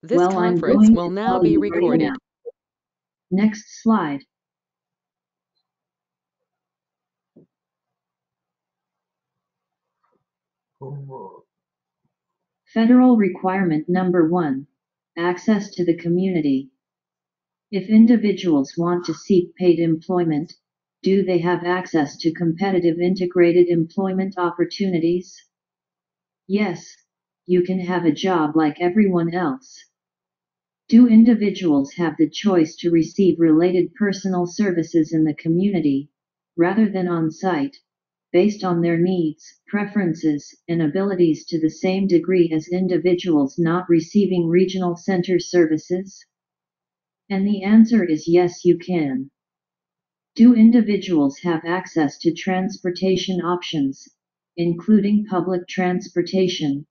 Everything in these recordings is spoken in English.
This Well, I'm conference going will to now tell be you right recorded. now. Next slide. Federal requirement number 1. Access to the community. If individuals want to seek paid employment, do they have access to competitive integrated employment opportunities? Yes, you can have a job like everyone else. Do individuals have the choice to receive related personal services in the community, rather than on site, based on their needs, preferences, and abilities to the same degree as individuals not receiving regional center services? And the answer is yes, you can. Do individuals have access to transportation options, including public transportation,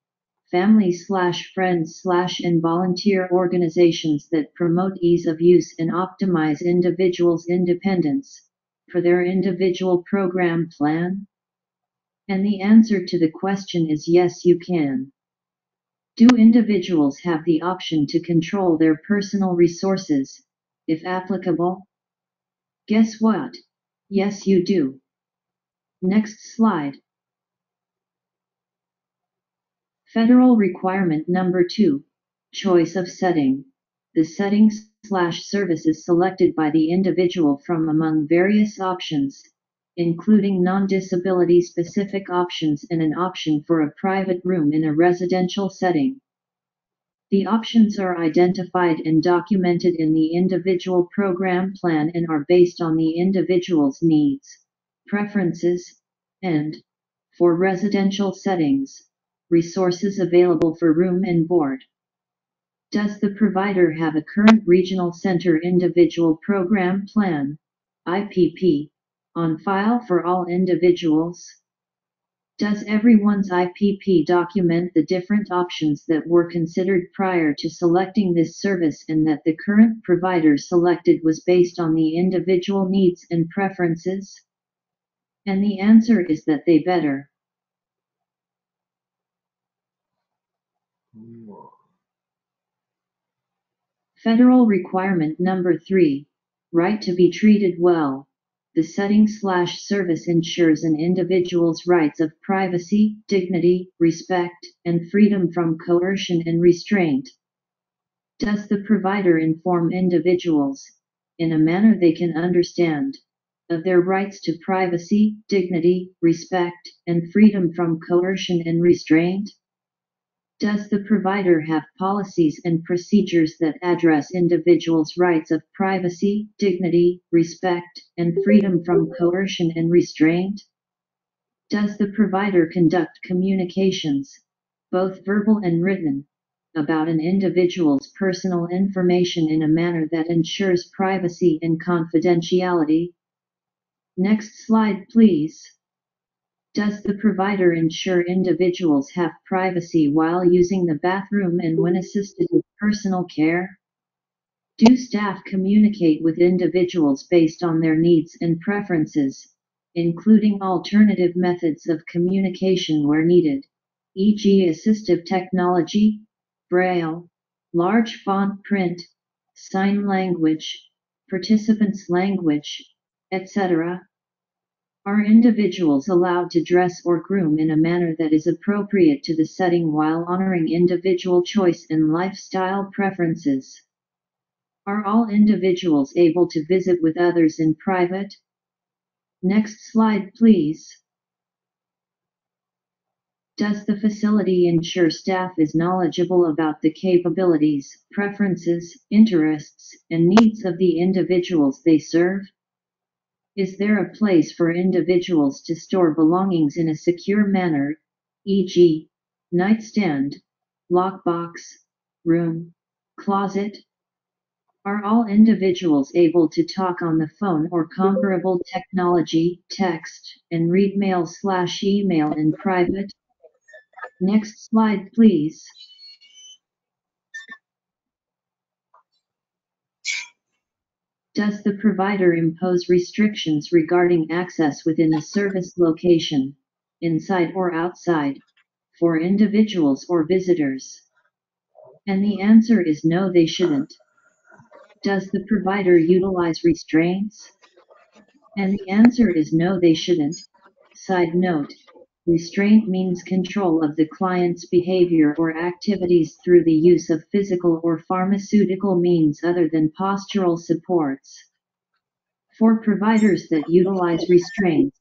family/friends/ and volunteer organizations that promote ease of use and optimize individuals' independence, for their individual program plan? And the answer to the question is yes, you can. Do individuals have the option to control their personal resources, if applicable? Guess what? Yes, you do. Next slide. Federal requirement number 2. Choice of setting. The settings/services selected by the individual from among various options, including non-disability specific options and an option for a private room in a residential setting. The options are identified and documented in the individual program plan and are based on the individual's needs, preferences, and, for residential settings, resources available for room and board. Does the provider have a current Regional Center Individual Program Plan, IPP, on file for all individuals? Does everyone's IPP document the different options that were considered prior to selecting this service and that the current provider selected was based on the individual needs and preferences? And the answer is that they better. Federal requirement number 3. Right to be treated well. The setting/service ensures an individual's rights of privacy, dignity, respect, and freedom from coercion and restraint. Does the provider inform individuals, in a manner they can understand, of their rights to privacy, dignity, respect, and freedom from coercion and restraint? Does the provider have policies and procedures that address individuals' rights of privacy, dignity, respect, and freedom from coercion and restraint? Does the provider conduct communications, both verbal and written, about an individual's personal information in a manner that ensures privacy and confidentiality? Next slide, please. Does the provider ensure individuals have privacy while using the bathroom and when assisted with personal care? Do staff communicate with individuals based on their needs and preferences, including alternative methods of communication where needed, e.g. assistive technology, braille, large font print, sign language, participants' language, etc.? Are individuals allowed to dress or groom in a manner that is appropriate to the setting while honoring individual choice and lifestyle preferences? Are all individuals able to visit with others in private? Next slide, please. Does the facility ensure staff is knowledgeable about the capabilities, preferences, interests, and needs of the individuals they serve? Is there a place for individuals to store belongings in a secure manner, e.g., nightstand, lockbox, room, closet? Are all individuals able to talk on the phone or comparable technology, text, and read mail/email in private? Next slide, please. Does the provider impose restrictions regarding access within the service location, inside or outside, for individuals or visitors? And the answer is no, they shouldn't. Does the provider utilize restraints? And the answer is no, they shouldn't. Side note: restraint means control of the client's behavior or activities through the use of physical or pharmaceutical means other than postural supports. For providers that utilize restraints,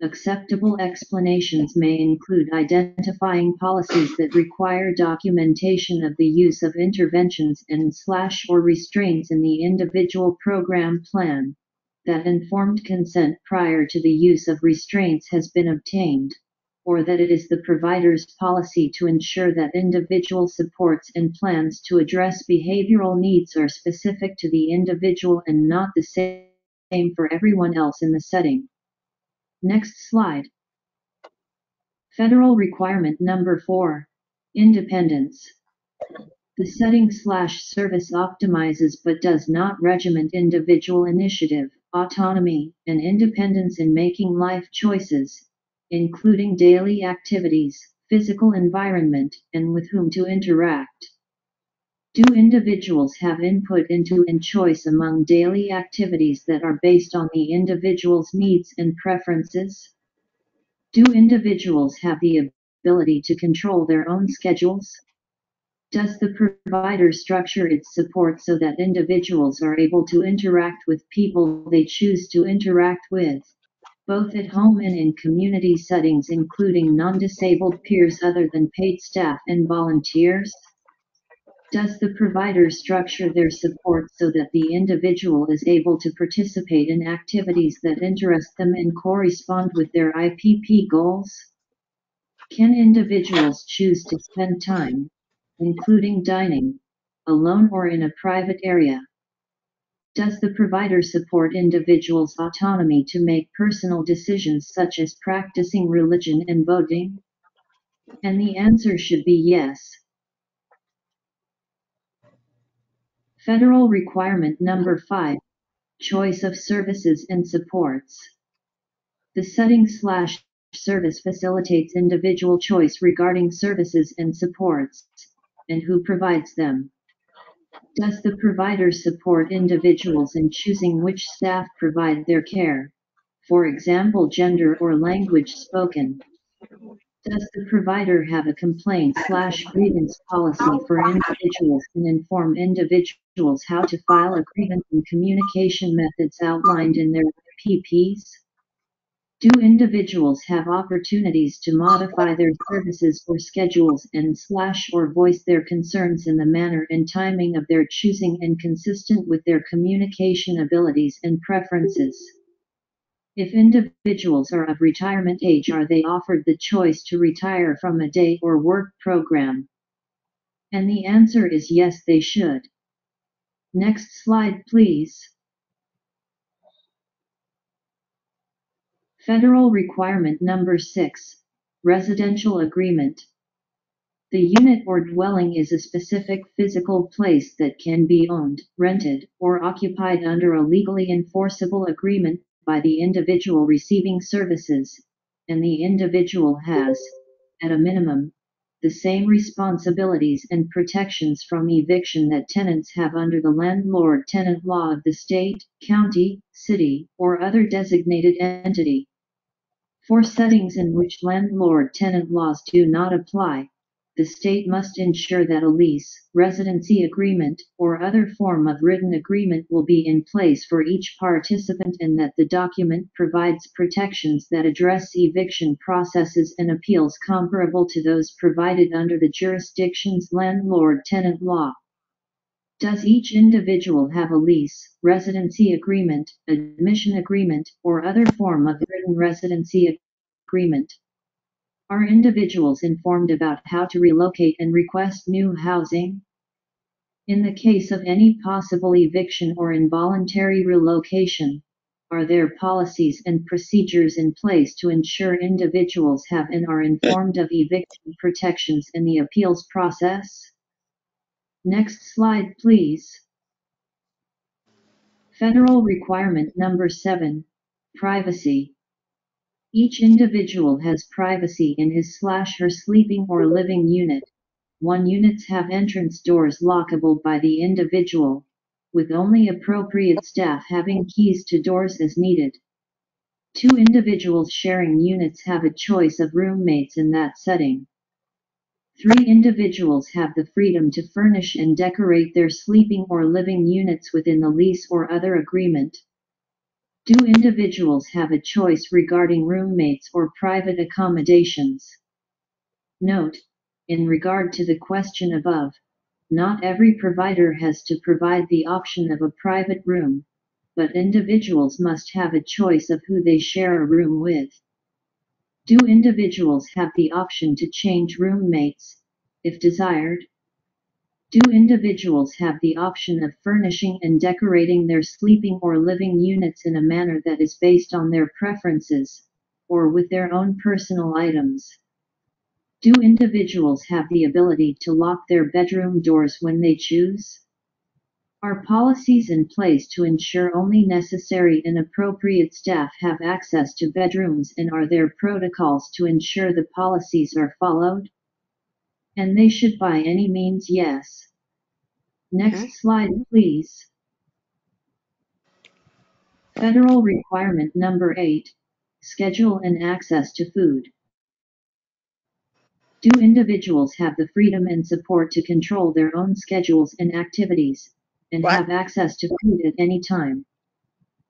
acceptable explanations may include identifying policies that require documentation of the use of interventions and/or restraints in the individual program plan, that informed consent prior to the use of restraints has been obtained, or that it is the provider's policy to ensure that individual supports and plans to address behavioral needs are specific to the individual and not the same for everyone else in the setting. Next slide. Federal requirement number 4. Independence. The setting/service optimizes but does not regiment individual initiative, autonomy, and independence in making life choices, including daily activities, physical environment, and with whom to interact. Do individuals have input into and choice among daily activities that are based on the individual's needs and preferences? Do individuals have the ability to control their own schedules? Does the provider structure its support so that individuals are able to interact with people they choose to interact with, both at home and in community settings including non-disabled peers other than paid staff and volunteers? Does the provider structure their support so that the individual is able to participate in activities that interest them and correspond with their IPP goals? Can individuals choose to spend time, including dining, alone or in a private area? Does the provider support individuals' autonomy to make personal decisions such as practicing religion and voting? And the answer should be yes. Federal requirement number 5. Choice of services and supports. The setting/service facilitates individual choice regarding services and supports, and who provides them. Does the provider support individuals in choosing which staff provide their care, for example gender or language spoken? Does the provider have a complaint/grievance policy for individuals and inform individuals how to file a grievance and communication methods outlined in their PPs? Do individuals have opportunities to modify their services or schedules and/or voice their concerns in the manner and timing of their choosing and consistent with their communication abilities and preferences? If individuals are of retirement age, are they offered the choice to retire from a day or work program? And the answer is yes, they should. Next slide, please. Federal requirement number 6. Residential agreement. The unit or dwelling is a specific physical place that can be owned, rented, or occupied under a legally enforceable agreement by the individual receiving services, and the individual has, at a minimum, the same responsibilities and protections from eviction that tenants have under the landlord-tenant law of the state, county, city, or other designated entity. For settings in which landlord-tenant laws do not apply, the state must ensure that a lease, residency agreement, or other form of written agreement will be in place for each participant and that the document provides protections that address eviction processes and appeals comparable to those provided under the jurisdiction's landlord-tenant law. Does each individual have a lease, residency agreement, admission agreement, or other form of written residency agreement? Are individuals informed about how to relocate and request new housing? In the case of any possible eviction or involuntary relocation, are there policies and procedures in place to ensure individuals have and are informed of eviction protections in the appeals process? Next slide, please. Federal requirement number 7. Privacy. Each individual has privacy in his/her sleeping or living unit, 1 units have entrance doors lockable by the individual, with only appropriate staff having keys to doors as needed. 2 individuals sharing units have a choice of roommates in that setting. 3 individuals have the freedom to furnish and decorate their sleeping or living units within the lease or other agreement. 2 individuals have a choice regarding roommates or private accommodations. Note: in regard to the question above, not every provider has to provide the option of a private room, but individuals must have a choice of who they share a room with. Do individuals have the option to change roommates, if desired? Do individuals have the option of furnishing and decorating their sleeping or living units in a manner that is based on their preferences, or with their own personal items? Do individuals have the ability to lock their bedroom doors when they choose? Are policies in place to ensure only necessary and appropriate staff have access to bedrooms, and are there protocols to ensure the policies are followed? And they should by any means, yes. Okay. Next slide, please. Federal requirement number 8. Schedule and access to food. Do individuals have the freedom and support to control their own schedules and activities, and What? have access to food at any time?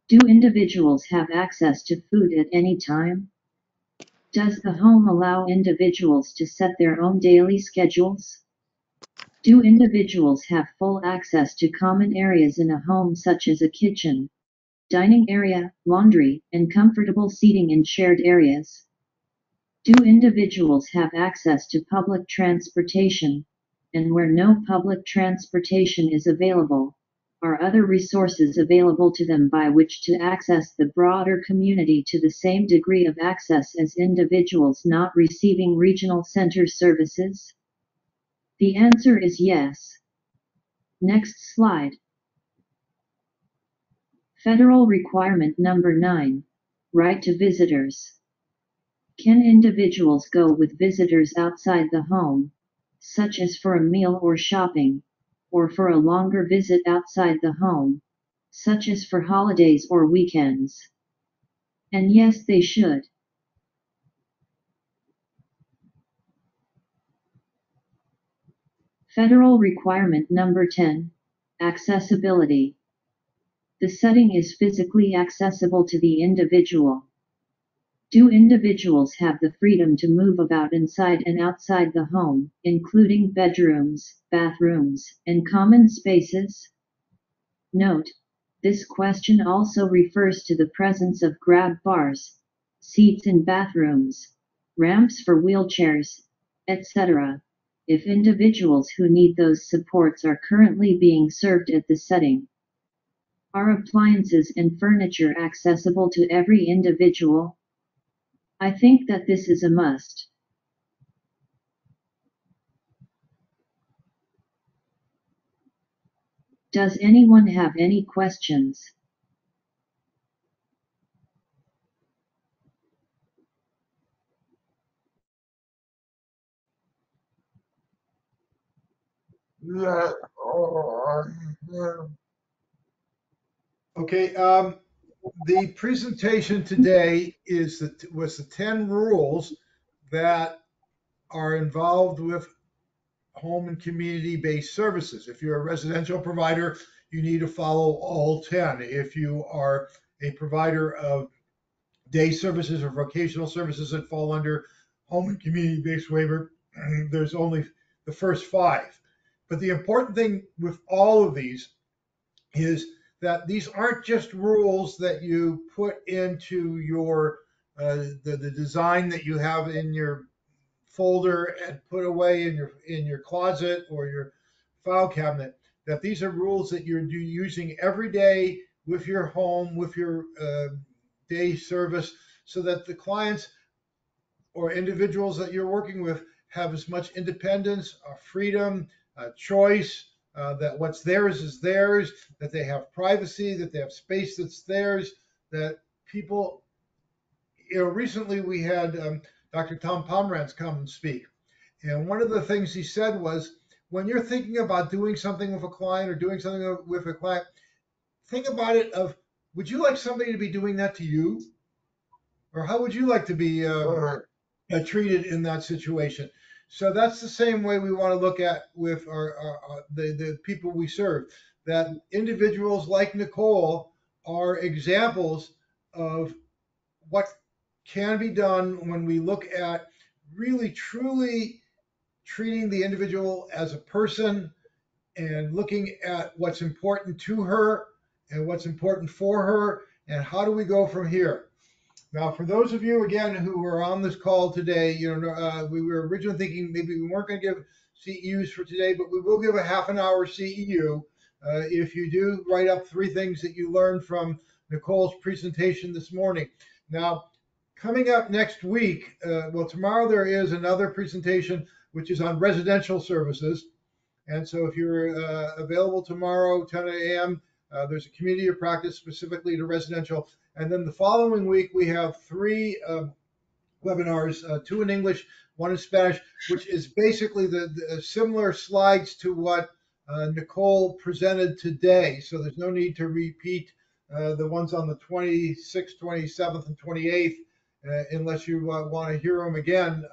Do individuals have access to food at any time? Does the home allow individuals to set their own daily schedules? Do individuals have full access to common areas in a home such as a kitchen, dining area, laundry, and comfortable seating in shared areas? Do individuals have access to public transportation, and where no public transportation is available, are other resources available to them by which to access the broader community to the same degree of access as individuals not receiving regional center services? The answer is yes. Next slide. Federal requirement number 9. Right to visitors. Can individuals go with visitors outside the home, such as for a meal or shopping, or for a longer visit outside the home, such as for holidays or weekends? And yes, they should. Federal requirement number 10. Accessibility. The setting is physically accessible to the individual. Do individuals have the freedom to move about inside and outside the home, including bedrooms, bathrooms, and common spaces? Note: this question also refers to the presence of grab bars, seats in bathrooms, ramps for wheelchairs, etc., if individuals who need those supports are currently being served at the setting. Are appliances and furniture accessible to every individual? I think that this is a must. Does anyone have any questions? Yeah. Okay, the presentation today was the 10 rules that are involved with home and community-based services. If you're a residential provider, you need to follow all 10. If you are a provider of day services or vocational services that fall under home and community-based waiver, there's only the first 5. But the important thing with all of these is that these aren't just rules that you put into your the design that you have in your folder and put away in your closet or your file cabinet. That these are rules that you're using every day with your home, with your day service, so that the clients or individuals that you're working with have as much independence, freedom, choice, that what's theirs is theirs, that they have privacy, that they have space that's theirs, that people, recently we had Dr. Tom Pomerantz come and speak. And one of the things he said was, when you're thinking about doing something with a client or doing something with a client, think about it of, would you like somebody to be doing that to you? Or how would you like to be treated in that situation? So that's the same way we want to look at with the people we serve. That individuals like Nicole are examples of what can be done when we look at really truly treating the individual as a person and looking at what's important to her and what's important for her and how do we go from here. Now, for those of you again who were on this call today, we were originally thinking maybe we weren't going to give CEUs for today, but we will give a half an hour CEU if you do write up 3 things that you learned from Nicole's presentation this morning. Now, coming up next week, well, tomorrow there is another presentation which is on residential services. And so if you're available tomorrow, 10 a.m., there's a community of practice specifically to residential. And then the following week, we have 3 webinars, 2 in English, 1 in Spanish, which is basically the similar slides to what Nicole presented today. So there's no need to repeat the ones on the 26th, 27th, and 28th unless you want to hear them again.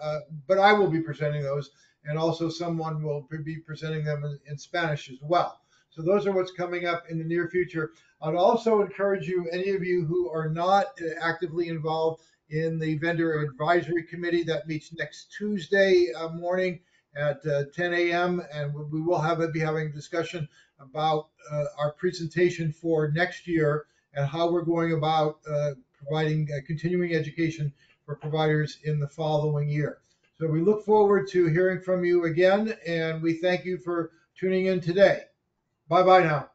But I will be presenting those, and also someone will be presenting them in Spanish as well. So those are what's coming up in the near future. I'd also encourage you, any of you who are not actively involved in the vendor advisory committee that meets next Tuesday morning at 10 a.m. And we will be having a discussion about our presentation for next year and how we're going about providing continuing education for providers in the following year. So we look forward to hearing from you again, and we thank you for tuning in today. Bye-bye now.